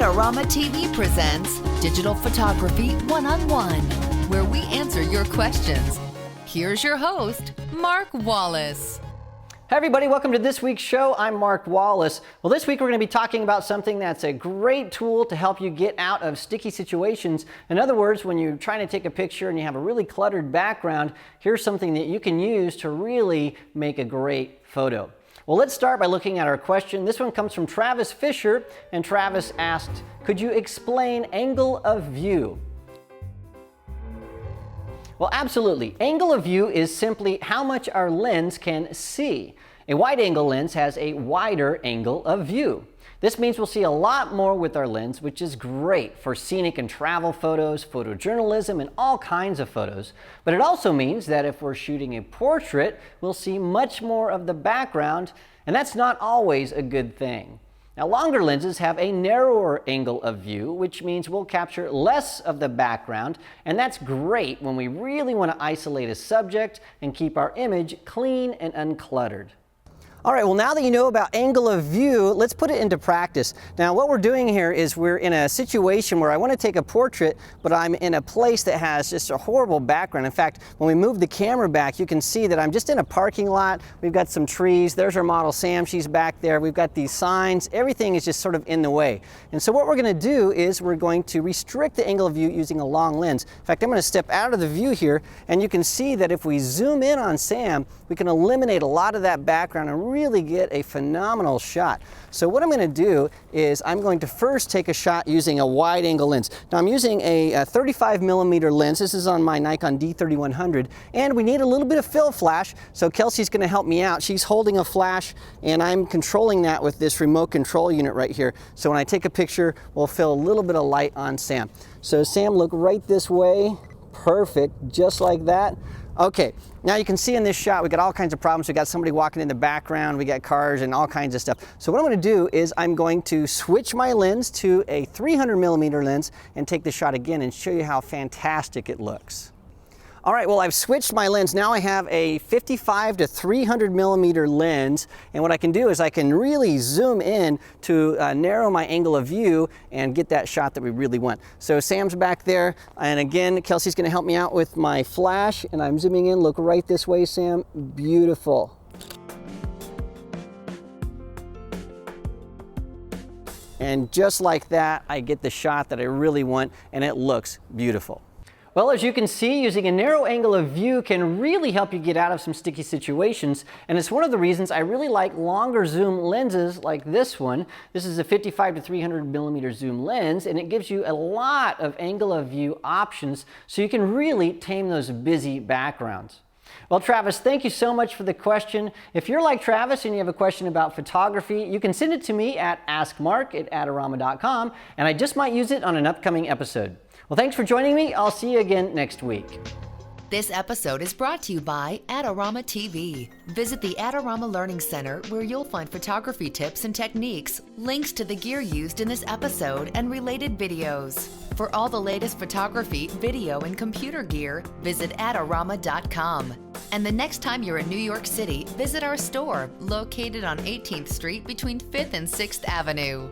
Adorama TV presents Digital Photography One-on-One, where we answer your questions. Here's your host, Mark Wallace. Hey everybody, welcome to this week's show. I'm Mark Wallace. Well, this week we're going to be talking about something that's a great tool to help you get out of sticky situations. In other words, when you're trying to take a picture and you have a really cluttered background, here's something that you can use to really make a great photo. Well, let's start by looking at our question. This one comes from Travis Fisher, and Travis asked, could you explain angle of view? Well, absolutely. Angle of view is simply how much our lens can see. A wide-angle lens has a wider angle of view. This means we'll see a lot more with our lens, which is great for scenic and travel photos, photojournalism, and all kinds of photos. But it also means that if we're shooting a portrait, we'll see much more of the background, and that's not always a good thing. Now, longer lenses have a narrower angle of view, which means we'll capture less of the background, and that's great when we really want to isolate a subject and keep our image clean and uncluttered. All right, well, now that you know about angle of view, let's put it into practice. Now, what we're doing here is we're in a situation where I want to take a portrait, but I'm in a place that has just a horrible background. In fact, when we move the camera back, you can see that I'm just in a parking lot. We've got some trees. There's our model, Sam. She's back there. We've got these signs. Everything is just sort of in the way. And so what we're going to do is we're going to restrict the angle of view using a long lens. In fact, I'm going to step out of the view here, and you can see that if we zoom in on Sam, we can eliminate a lot of that background and really get a phenomenal shot. So what I'm going to do is I'm going to first take a shot using a wide angle lens. Now I'm using a 35mm lens. This is on my Nikon D3100, and we need a little bit of fill flash, so Kelsey's going to help me out. She's holding a flash and I'm controlling that with this remote control unit right here. So when I take a picture, we'll fill a little bit of light on Sam. So Sam, look right this way. Perfect, just like that. Okay, now you can see in this shot we got all kinds of problems. We got somebody walking in the background, we got cars and all kinds of stuff. So what I'm going to do is I'm going to switch my lens to a 300mm lens and take the shot again and show you how fantastic it looks. All right, well, I've switched my lens. Now I have a 55 to 300mm lens, and what I can do is I can really zoom in to narrow my angle of view and get that shot that we really want. So Sam's back there, and again, Kelsey's gonna help me out with my flash, and I'm zooming in. Look right this way, Sam. Beautiful. And just like that, I get the shot that I really want, and it looks beautiful. Well, as you can see, using a narrow angle of view can really help you get out of some sticky situations, and it's one of the reasons I really like longer zoom lenses like this one. This is a 55 to 300mm zoom lens, and it gives you a lot of angle of view options so you can really tame those busy backgrounds. Well, Travis, thank you so much for the question. If you're like Travis and you have a question about photography, you can send it to me at askmark@adorama.com, and I just might use it on an upcoming episode. Well, thanks for joining me. I'll see you again next week. This episode is brought to you by Adorama TV. Visit the Adorama Learning Center where you'll find photography tips and techniques, links to the gear used in this episode, and related videos. For all the latest photography, video, and computer gear, visit adorama.com. And the next time you're in New York City, visit our store located on 18th Street between 5th and 6th Avenue.